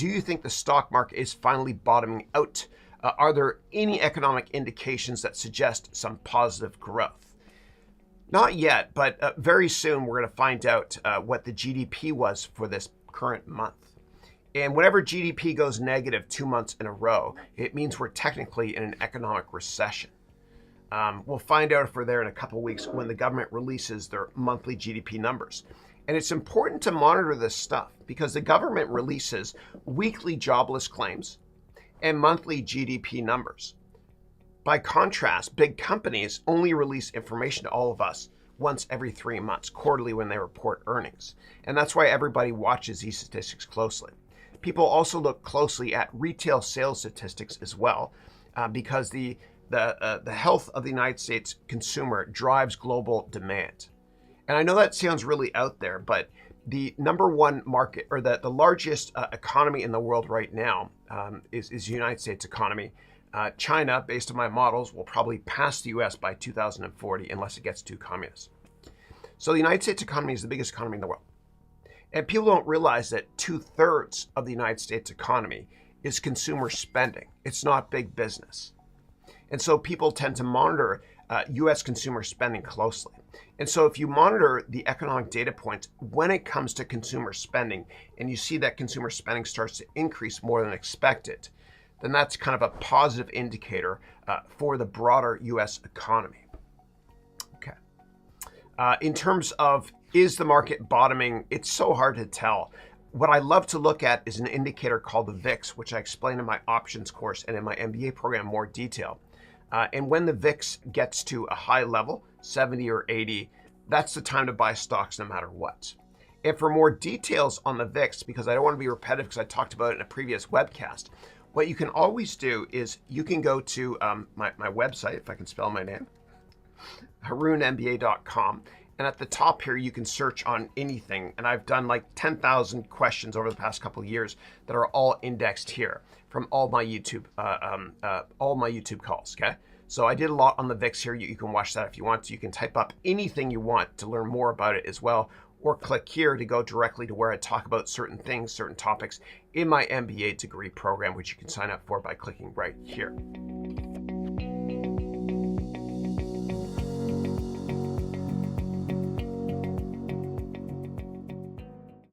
do you think the stock market is finally bottoming out? Are there any economic indications that suggest some positive growth? Not yet, but very soon we're going to find out what the GDP was for this current month. And whenever GDP goes negative 2 months in a row, it means we're technically in an economic recession. We'll find out if we're there in a couple of weeks when the government releases their monthly GDP numbers. And it's important to monitor this stuff because the government releases weekly jobless claims and monthly GDP numbers. By contrast, big companies only release information to all of us once every 3 months, quarterly when they report earnings. And that's why everybody watches these statistics closely. People also look closely at retail sales statistics as well, because the health of the United States consumer drives global demand. And I know that sounds really out there, but the number one market, or the largest economy in the world right now is the United States economy. China, based on my models, will probably pass the US by 2040 unless it gets too communist. So the United States economy is the biggest economy in the world. And people don't realize that 2/3 of the United States economy is consumer spending. It's not big business. And so people tend to monitor US consumer spending closely. And so if you monitor the economic data points when it comes to consumer spending, and you see that consumer spending starts to increase more than expected, then that's kind of a positive indicator for the broader US economy. Okay. In terms of, is the market bottoming? It's so hard to tell. What I love to look at is an indicator called the VIX, which I explain in my options course and in my MBA program in more detail. And when the VIX gets to a high level, 70 or 80, that's the time to buy stocks no matter what. And for more details on the VIX, because I don't want to be repetitive because I talked about it in a previous webcast, what you can always do is you can go to my website, if I can spell my name, harounmba.com. And at the top here, you can search on anything. And I've done like 10,000 questions over the past couple of years that are all indexed here from all my YouTube calls, okay? So I did a lot on the VIX here. You can watch that if you want to. You can type up anything you want to learn more about it as well, or click here to go directly to where I talk about certain things, certain topics in my MBA degree program, which you can sign up for by clicking right here.